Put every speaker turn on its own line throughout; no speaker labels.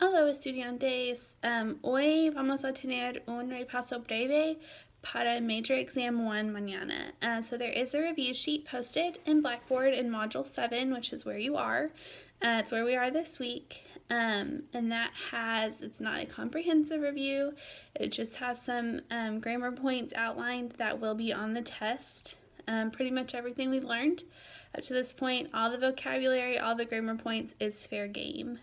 Hola estudiantes, hoy vamos a tener un repaso breve para Major Exam 1 mañana. So there is a review sheet posted in Blackboard in Module 7, which is where you are. It's where we are this week. And that it's not a comprehensive review. It just has some grammar points outlined that will be on the test. Pretty much everything we've learned up to this point, all the vocabulary, all the grammar points is fair game.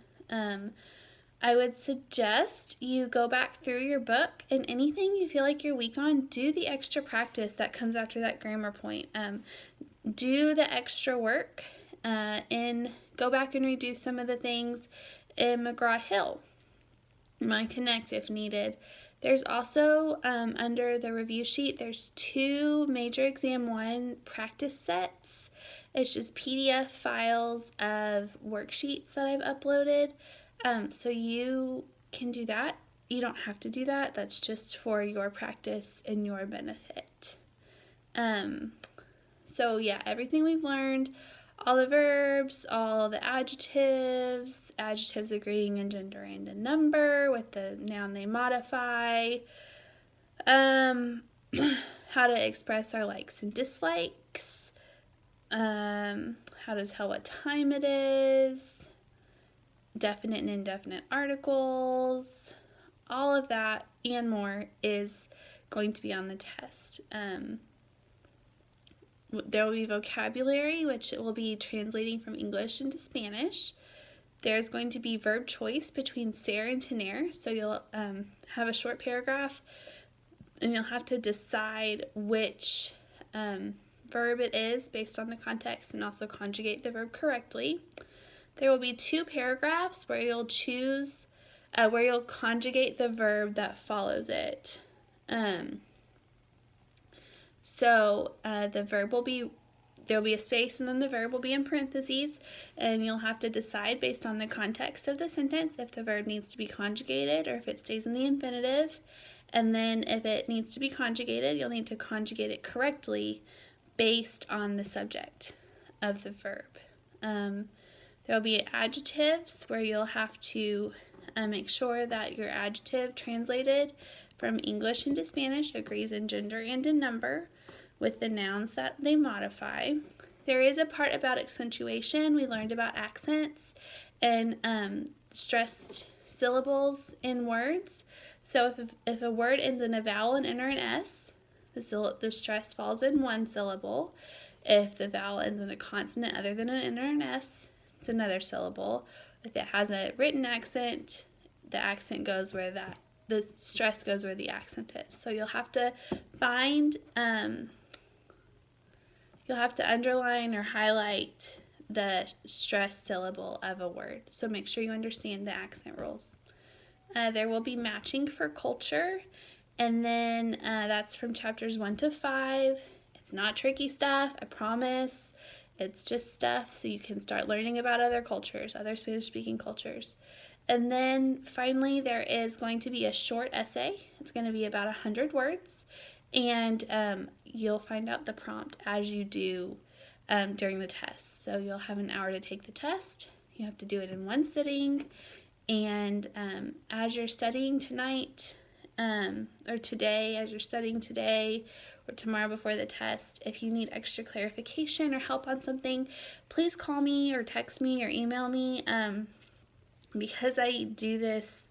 I would suggest you go back through your book and anything you feel like you're weak on, do the extra practice that comes after that grammar point. Do the extra work and go back and redo some of the things in McGraw-Hill. Mind Connect if needed. There's also, under the review sheet, there's 2 Major Exam 1 practice sets. It's just PDF files of worksheets that I've uploaded. So you can do that. You don't have to do that. That's just for your practice and your benefit. So yeah, everything we've learned, all the verbs, all the adjectives agreeing in gender and in number with the noun they modify, how to express our likes and dislikes, how to tell what time it is, definite and indefinite articles, all of that and more is going to be on the test. There will be vocabulary, which will be translating from English into Spanish. There's going to be verb choice between ser and tener, so you'll have a short paragraph and you'll have to decide which verb it is based on the context and also conjugate the verb correctly. There will be 2 paragraphs where you'll choose, where you'll conjugate the verb that follows it. So the verb will be, there'll be a space and then the verb will be in parentheses, and you'll have to decide based on the context of the sentence if the verb needs to be conjugated or if it stays in the infinitive. And then if it needs to be conjugated, you'll need to conjugate it correctly based on the subject of the verb. There will be adjectives where you'll have to make sure that your adjective translated from English into Spanish agrees in gender and in number with the nouns that they modify. There is a part about accentuation. We learned about accents and stressed syllables in words. So if a word ends in a vowel, an N, or an S, the stress falls in one syllable. If the vowel ends in a consonant other than an N or an S, it's another syllable. If it has a written accent, the accent goes where the stress goes where the accent is. So you'll have to find, you'll have to underline or highlight the stressed syllable of a word. So make sure you understand the accent rules. There will be matching for culture, and then that's from chapters 1 to 5. It's not tricky stuff, I promise. It's just stuff so you can start learning about other cultures, other Spanish-speaking cultures. And then finally, there is going to be a short essay. It's going to be about 100 words, and you'll find out the prompt as you do during the test. So you'll have an hour to take the test. You have to do it in one sitting, and as you're studying tonight, or today, as you're studying today or tomorrow before the test, if you need extra clarification or help on something, please call me or text me or email me. Because I do this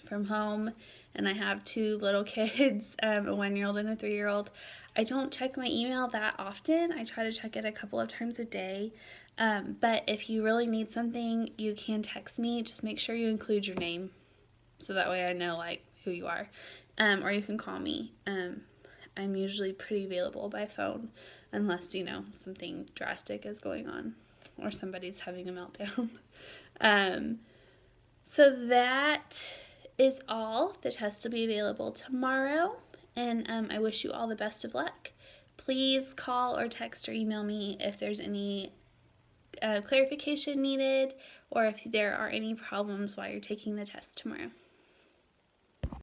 from home and I have 2 little kids, a 1-year-old and a 3-year-old, I don't check my email that often. I try to check it a couple of times a day. But if you really need something, you can text me. Just make sure you include your name so that way I know who you are. Or you can call me. I'm usually pretty available by phone unless, something drastic is going on or somebody's having a meltdown. So that is all. The test will be available tomorrow, and I wish you all the best of luck. Please call or text or email me if there's any clarification needed or if there are any problems while you're taking the test tomorrow.